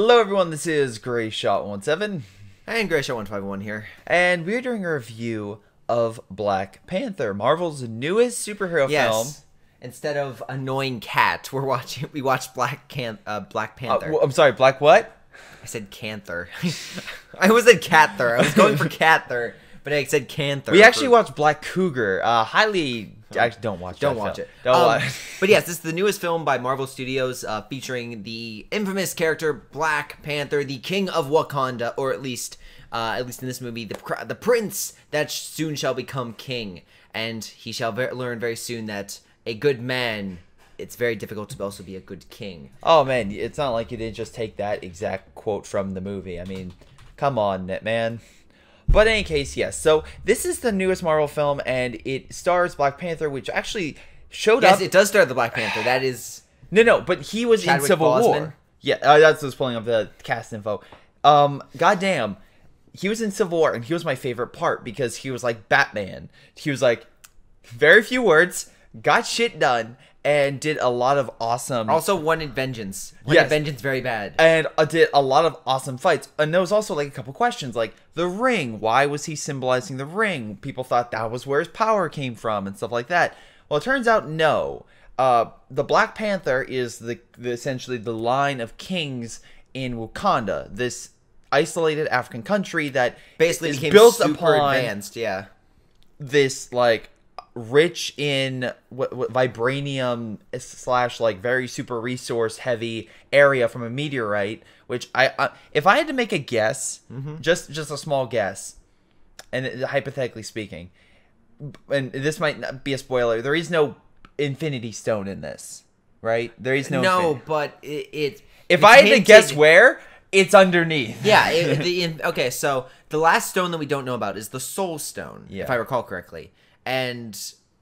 Hello everyone, this is Greyshot17. And Greyshot151 here. And we're doing a review of Black Panther, Marvel's newest superhero film. Instead of annoying cat, we watched Black Panther. I'm sorry, Black what? I said Canther. I almost said Cather. I was going for Cather, but I said Canther. We actually watched Black Cougar. Actually, don't watch it. Watch it. But yes, this is the newest film by Marvel Studios, featuring the infamous character Black Panther, the King of Wakanda, or at least in this movie, the prince that soon shall become king, and he shall learn very soon that a good man, it's very difficult to also be a good king. Oh man, it's not like you didn't just take that exact quote from the movie. I mean, come on, man. But in any case, yes. So this is the newest Marvel film, and it stars Black Panther, which actually showed up. Yes, it does star the Black Panther. That is no, but he was in Civil War. Yeah, that's what's pulling up the cast info. Goddamn, he was in Civil War, and he was my favorite part because he was like Batman. He was like very few words, got shit done, and did a lot of awesome... Also won in Vengeance. Won in Vengeance very bad. And did a lot of awesome fights. And there was also like a couple questions, like the ring. Why was he symbolizing the ring? People thought that was where his power came from and stuff like that. Well, it turns out no. The Black Panther is essentially the line of kings in Wakanda, this isolated African country that basically is became built super upon advanced. Yeah, this like rich in what vibranium / like very super resource heavy area from a meteorite, which I if I had to make a guess, just a small guess, and hypothetically speaking, and this might not be a spoiler, there is no Infinity Stone in this, right? There is no but if I had to guess where, it's underneath. Yeah. Okay, so the last stone that we don't know about is the Soul Stone, if I recall correctly. And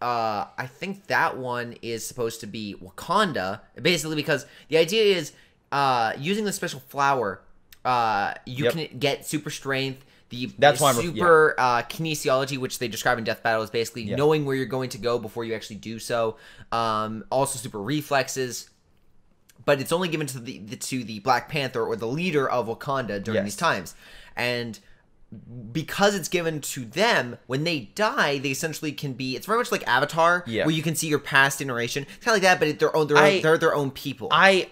I think that one is supposed to be Wakanda, basically because the idea is using the special flower, you can get super kinesiology, which they describe in Death Battle, is basically knowing where you're going to go before you actually do so. Also super reflexes. But it's only given to the Black Panther, or the leader of Wakanda, during these times. And because it's given to them, when they die, they essentially can be... It's very much like Avatar, where you can see your past iteration. It's kind of like that, but they're their own people. And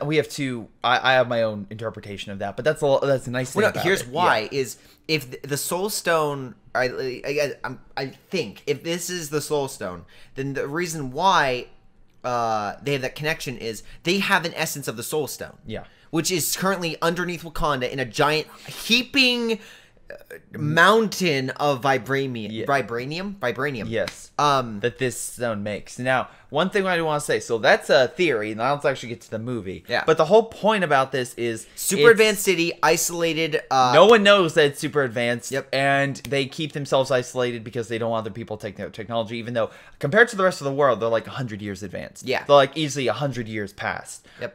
we have to... I have my own interpretation of that, but that's a nice thing about here's it. why, is if the Soul Stone... I think, if this is the Soul Stone, then the reason why they have that connection is they have an essence of the Soul Stone. Yeah. Which is currently underneath Wakanda in a giant heaping mountain of vibranium. Yes. That this stone makes. Now, one thing I do want to say, so that's a theory, and I'll actually get to the movie. Yeah. But the whole point about this is super advanced city, isolated. No one knows that it's super advanced. Yep. And they keep themselves isolated because they don't want other people taking their technology, even though compared to the rest of the world, they're like 100 years advanced. Yeah. They're like easily 100 years past. Yep.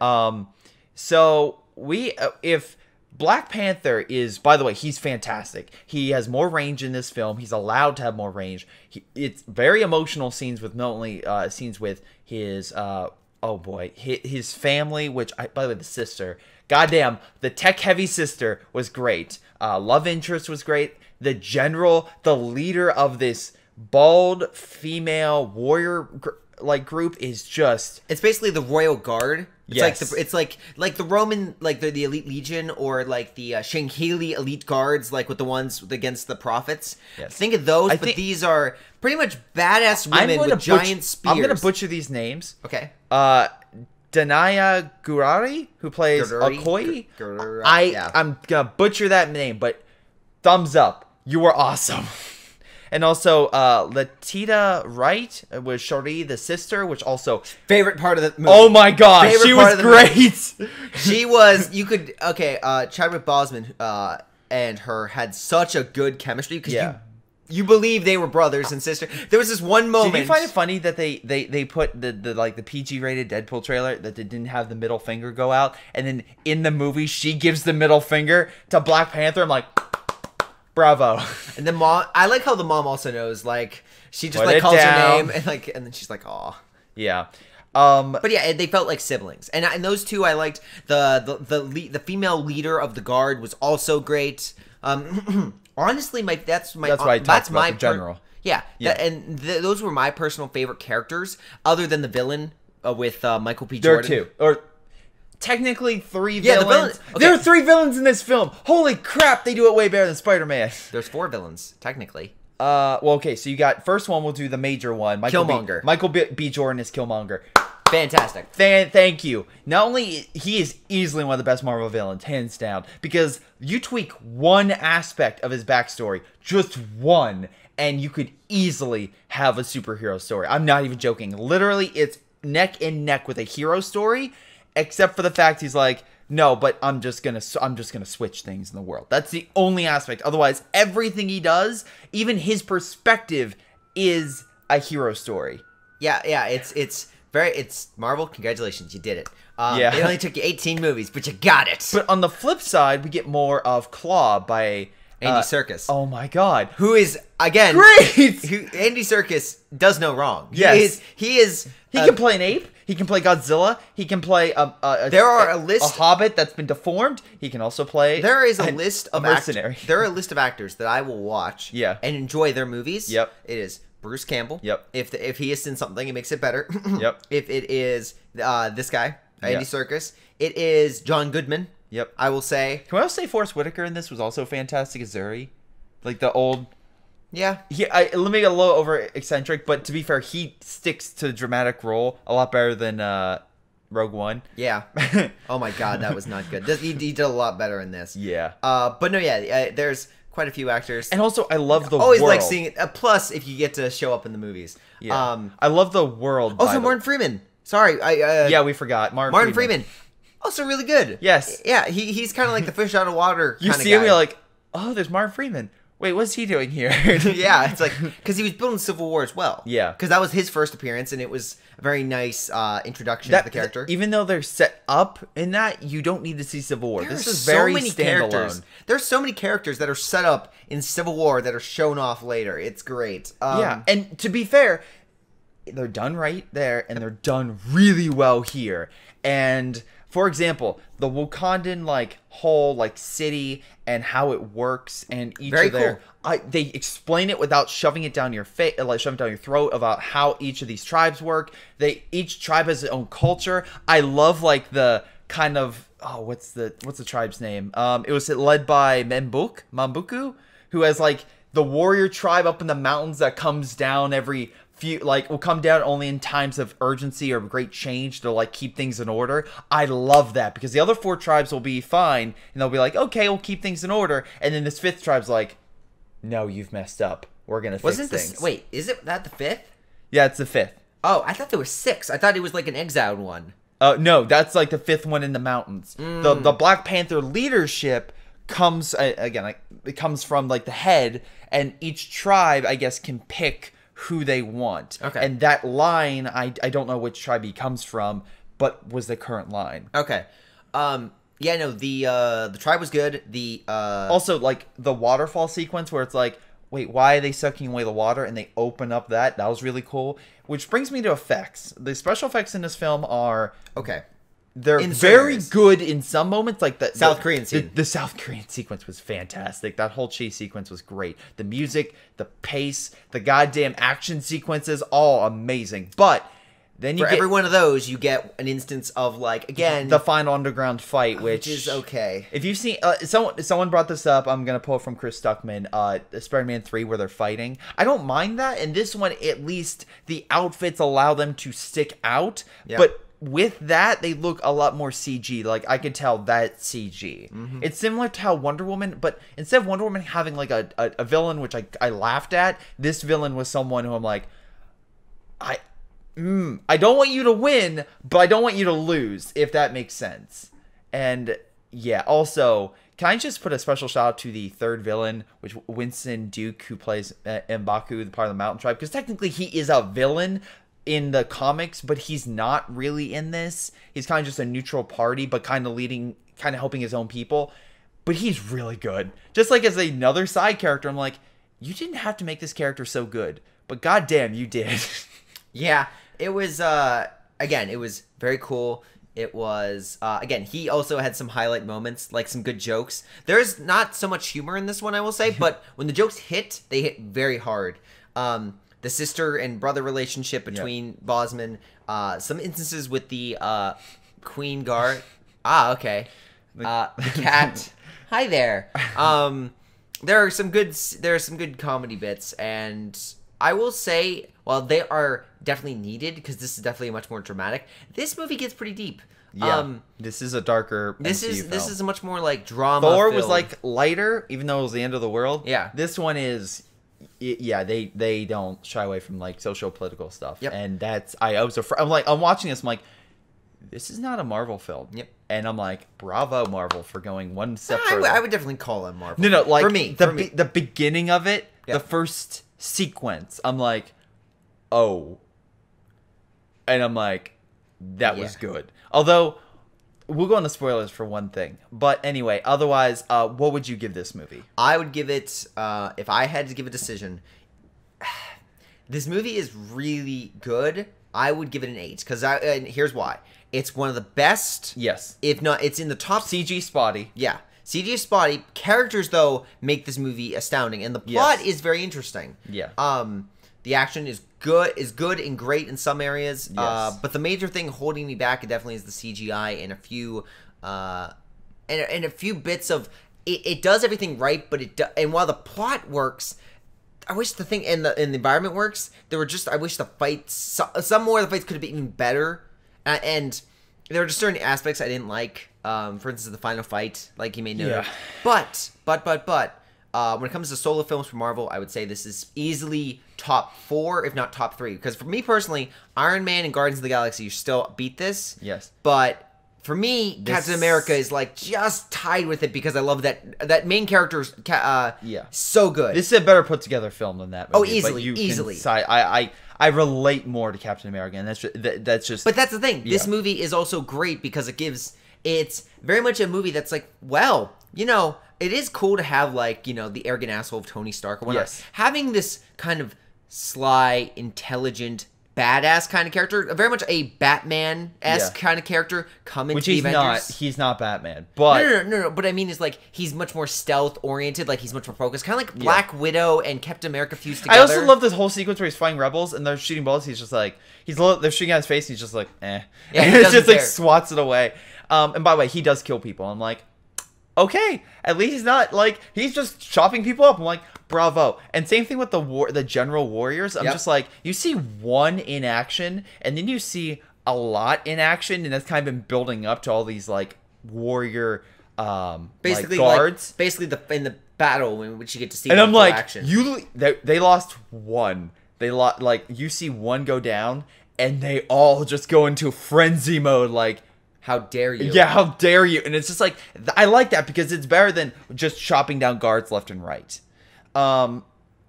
So if Black Panther is, by the way, he's fantastic. He has more range in this film. He's allowed to have more range. It's very emotional scenes with not only scenes with his his family, which by the way, the sister, goddamn, the tech heavy sister was great. Love interest was great. The general, the leader of this bald female warrior group is just... It's basically the Royal Guard. It's like the Roman, like the Elite Legion, or like the Shanghili Elite Guards, like with the ones against the prophets. Yes. Think of those, but these are pretty much badass women with giant spears. I'm gonna butcher these names. Okay. Danaya Gurari, who plays Okoye. I'm gonna butcher that name, but thumbs up. You were awesome. And also, Latita Wright was Shuri, the sister, which also... Favorite part of the movie. Oh my god, she was great! She was... Chadwick Boseman and her had such a good chemistry, because you believe they were brothers and sisters. There was this one moment... Did you find it funny that they put the PG-rated Deadpool trailer that they didn't have the middle finger go out, and then in the movie, she gives the middle finger to Black Panther? I'm like... Bravo. And the mom, I like how the mom also knows, like, she just like calls her name and then she's like, aw. Yeah. But yeah, they felt like siblings, and those two I liked. The female leader of the guard was also great. Honestly, that's why I talked about the general. Those were my personal favorite characters, other than the villain with Michael P. Jordan. There are two, or technically 3 villains. There are 3 villains in this film. Holy crap, they do it way better than Spider-Man. There's 4 villains, technically. Well, okay, so you got, first one, we'll do the major one. Killmonger. Michael B. Jordan is Killmonger. Fantastic. Thank you. Not only, he is easily one of the best Marvel villains, hands down, because you tweak one aspect of his backstory, just one, and you could easily have a superhero story. I'm not even joking. Literally, it's neck and neck with a hero story, except for the fact he's like, no, but I'm just gonna switch things in the world. That's the only aspect. Otherwise, everything he does, even his perspective, is a hero story. Yeah, it's Marvel. Congratulations, you did it. It only took you 18 movies, but you got it. But on the flip side, we get more of Claw by Andy Serkis. Oh my God, who is again great? Andy Serkis does no wrong. Yes, he is. He can play an ape. He can play Godzilla. He can play a hobbit that's been deformed. He can also play. There is a list of mercenary. There are a list of actors that I will watch. And enjoy their movies. Yep. It is Bruce Campbell. Yep. If he is in something, it makes it better. Yep. If it is this guy, Andy Serkis, it is John Goodman. Yep. I will say. Can we also say Forrest Whitaker in this was also fantastic as Zuri, like the old. Yeah. Let me get a little over eccentric, but to be fair, he sticks to the dramatic role a lot better than Rogue One. Yeah. Oh my God, that was not good. He did a lot better in this. Yeah. But no, there's quite a few actors. And also, I love the always world. like seeing it. Plus, if you get to show up in the movies. Yeah. I love the world. Also, Martin Freeman. Sorry. Yeah, we forgot. Martin Freeman. Also really good. Yes. Yeah, he's kind of like the fish out of water You see him, you're like, oh, there's Martin Freeman. Wait, what's he doing here? Yeah, it's like, because he was building Civil War as well. Yeah. Because that was his first appearance, and it was a very nice introduction to the character. Even though they're set up in that, you don't need to see Civil War. This is very standalone. There's so many characters that are set up in Civil War that are shown off later. It's great. Yeah, and to be fair, they're done right there, and they're done really well here. And for example, the Wakandan whole city and how it works, and each of their they explain it without shoving it down your face, shoving it down your throat about how each of these tribes work. Each tribe has its own culture. I love the kind of what's the tribe's name? It was led by Mambuku, who has the warrior tribe up in the mountains that comes down every will come down only in times of urgency or great change to keep things in order. I love that, because the other 4 tribes will be fine and they'll be like, okay, we'll keep things in order, and then this 5th tribe's like, no, you've messed up. We're gonna fix things. Wait, is it that the 5th? Yeah, it's the 5th. Oh, I thought there were 6. I thought it was an exiled one. No, that's the 5th one in the mountains. The Black Panther leadership comes it comes from the head, and each tribe, I guess, can pick who they want. Okay. And that line, I don't know which tribe he comes from, but was the current line. Okay. Yeah, no, the tribe was good. The also the waterfall sequence where it's wait, why are they sucking away the water? And they open up that was really cool. Which brings me to effects. The special effects in this film are they're very good in some moments, the South Korean scene. The South Korean sequence was fantastic. That whole chase sequence was great. The music, the pace, the goddamn action sequences, all amazing. But then you every one of those, you get an instance of again the final underground fight, which is okay. If you've seen someone brought this up, I'm gonna pull it from Chris Stuckman. Spider-Man 3, where they're fighting. I don't mind that. In this one, at least the outfits allow them to stick out, but with that, they look a lot more CG. I can tell that's CG. Mm-hmm. It's similar to how Wonder Woman, but instead of Wonder Woman having a villain, which I laughed at, this villain was someone who I'm I don't want you to win, but I don't want you to lose, if that makes sense. And yeah, also, can I just put a special shout out to the 3rd villain, which Winston Duke, who plays M'Baku, the part of the Mountain Tribe, because technically he is a villain in the comics, but he's not really in this. He's kind of just a neutral party, but kind of helping his own people. But he's really good. Just as another side character, I'm you didn't have to make this character so good, but goddamn, you did. Yeah, it was again, it was very cool. It was, again, he also had some highlight moments, like some good jokes. There's not so much humor in this one, I will say, but when the jokes hit, they hit very hard. The sister and brother relationship between Bosman, some instances with the Queen Guard. Okay. The cat. Hi there. There are some good comedy bits, and I will say, while they are definitely needed, because this is definitely much more dramatic, this movie gets pretty deep. Yeah, this is a darker This MCU is film. a much more like drama. Thor was like lighter, even though it was the end of the world. Yeah. This one is, yeah, they don't shy away from like socio-political stuff. Yep. And that's, I'm watching this, I'm like, this is not a Marvel film. Yep. And I'm like, bravo, Marvel, for going one step further. I would definitely call it Marvel. No, like, for me, the beginning of it, Yeah. the first sequence, I'm like, oh. And I'm like, that was good. Although, we'll go into spoilers for one thing. But anyway, otherwise, what would you give this movie? I would give it, if I had to give a decision, this movie is really good. I would give it an 8. And here's why. It's one of the best. Yes. If not, it's in the top. CG spotty. Yeah. CG is spotty. Characters, though, make this movie astounding. And the plot is very interesting. Yeah. The action is good and great in some areas. Yes. But the major thing holding me back definitely is the CGI and a few and a few bits of it does everything right, but and while the plot works, I wish the thing and the environment works. I wish the fights, some more of the fights could have been even better, and there were just certain aspects I didn't like. For instance, the final fight, like you may know. Yeah. But when it comes to solo films for Marvel, I would say this is easily top 4, if not top 3. Because for me personally, Iron Man and Guardians of the Galaxy still beat this. Yes. But for me, Captain America is like just tied with it because I love that main character's so good. This is a better put together film than that movie. Oh, easily. I relate more to Captain America, and that's just. But that's the thing. This movie is also great because it's very much a movie that's like, well, it is cool to have like, the arrogant asshole of Tony Stark or whatnot. Yes. Having this kind of sly, intelligent, badass kind of character, very much a Batman-esque kind of character come into the Avengers. He's not Batman, but No. But I mean, is like he's much more stealth-oriented, like he's much more focused, kind of like Black Widow and Captain America fused together. I also love this whole sequence where he's fighting rebels and they're shooting bullets. He's just like they're shooting at his face. And he's just like, eh. Yeah, and it's just like swats it away. And by the way, he does kill people. I'm like, okay, at least he's not like he's just chopping people up. I'm like, bravo. And same thing with the general warriors. I'm just like, you see one in action, and then you see a lot in action, and that's kind of been building up to all these like warrior basically like guards. Basically, in the battle in which you get to see. And I'm like, action. They lost one. Like you see one go down, and they all just go into frenzy mode. Like, how dare you? Yeah, how dare you? And it's just like, I like that because it's better than just chopping down guards left and right. But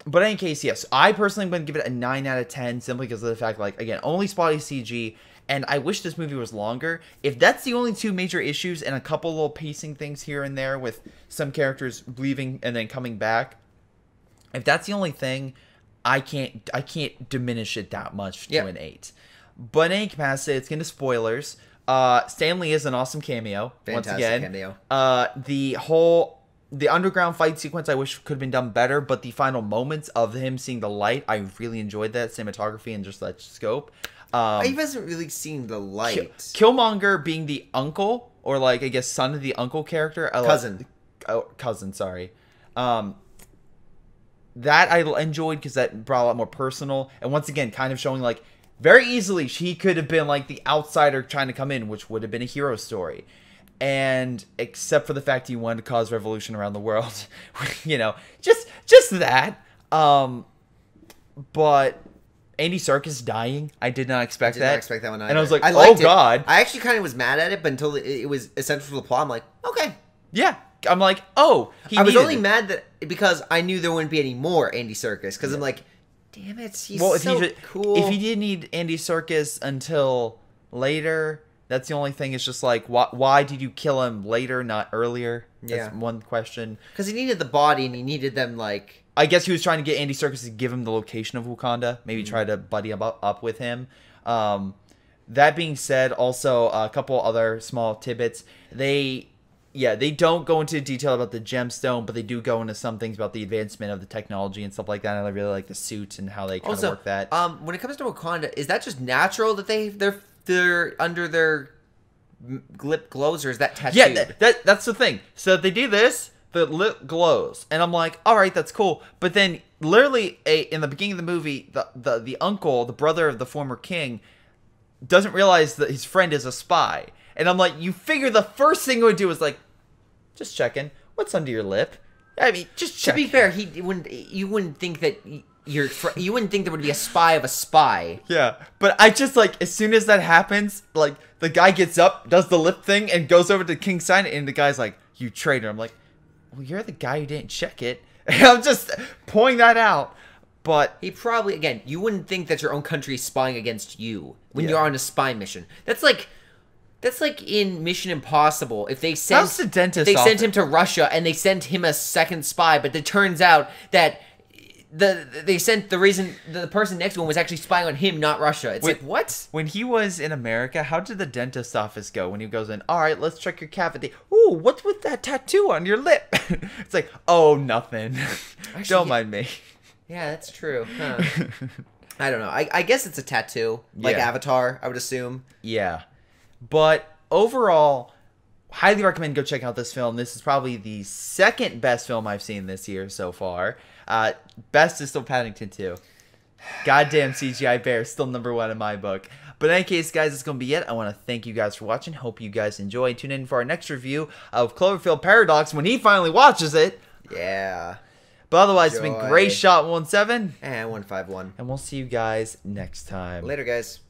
in any case, yes, I personally am going to give it a 9 out of 10 simply because of the fact, like, again, only spotty CG, and I wish this movie was longer. If that's the only 2 major issues and a couple little pacing things here and there with some characters leaving and then coming back, if that's the only thing, I can't diminish it that much to an 8. But in any capacity, it's getting to spoilers. Stan Lee is an awesome cameo. Fantastic once again. Cameo. The underground fight sequence I wish could have been done better, but the final moments of him seeing the light, I really enjoyed that cinematography and just that scope. He hasn't really seen the light. Killmonger being the uncle, or like I guess son of the uncle character. Cousin, sorry. That I enjoyed because that brought a lot more personal, and once again, kind of showing like very easily he could have been like the outsider trying to come in, which would have been a hero story. And except for the fact he wanted to cause revolution around the world, just that. But Andy Serkis dying, I did not expect that. I did not expect that one either. And I was like, oh god. I actually kind of was mad at it, but until it was essential to the plot, I'm like, okay. Yeah. I'm like, oh. I was only mad that because I knew there wouldn't be any more Andy Serkis. Because I'm like, damn it, he's cool. If he did need Andy Serkis until later, that's the only thing. It's just like, why did you kill him later, not earlier? That's one question. Because he needed the body, and he needed them, like... I guess he was trying to get Andy Serkis to give him the location of Wakanda. Maybe try to buddy up with him. That being said, also a couple other small tidbits. They don't go into detail about the gemstone, but they do go into some things about the advancement of the technology and stuff like that. And I really like the suit and how they kind of work that. When it comes to Wakanda, is that just natural that they're under their lip glows, or is that tattooed? Yeah, that's the thing. So they do this, the lip glows, and I'm like, all right, that's cool. But then, literally, in the beginning of the movie, the uncle, the brother of the former king, doesn't realize that his friend is a spy. And I'm like, you figure the first thing he would do is like, just checking, what's under your lip? I mean, just check. To be fair, you wouldn't think that you wouldn't think there would be a spy of a spy. Yeah, but I just like, as soon as that happens, like the guy gets up, does the lip thing, and goes over to King's side, and the guy's like, you traitor. I'm like, well, you're the guy who didn't check it. And I'm just pointing that out. But he probably, again, you wouldn't think that your own country is spying against you when you're on a spy mission. That's like in Mission Impossible. If they sent him to Russia and they sent him a second spy, but it turns out that the person next to him was actually spying on him, not Russia. It's like, what? When he was in America, how did the dentist office go when he goes in? All right, let's check your cavity. Ooh, what's with that tattoo on your lip? It's like, oh, nothing. Actually, don't mind me. Yeah, that's true. Huh. I don't know. I guess it's a tattoo, like Avatar, I would assume. Yeah. But overall, highly recommend go check out this film. This is probably the second best film I've seen this year so far. Best is still Paddington 2. Goddamn CGI bear, still #1 in my book. But in any case, guys, that's going to be it. I want to thank you guys for watching. Hope you guys enjoy. Tune in for our next review of Cloverfield Paradox when he finally watches it. Yeah. But otherwise, it's been Greyshot17 and 151. And we'll see you guys next time. Later, guys.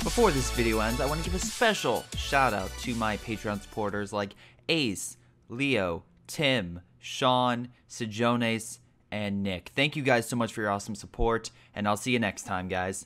Before this video ends, I want to give a special shout out to my Patreon supporters like Ace, Leo, Tim, Sean, Sejones, and Nick. Thank you guys so much for your awesome support, and I'll see you next time, guys.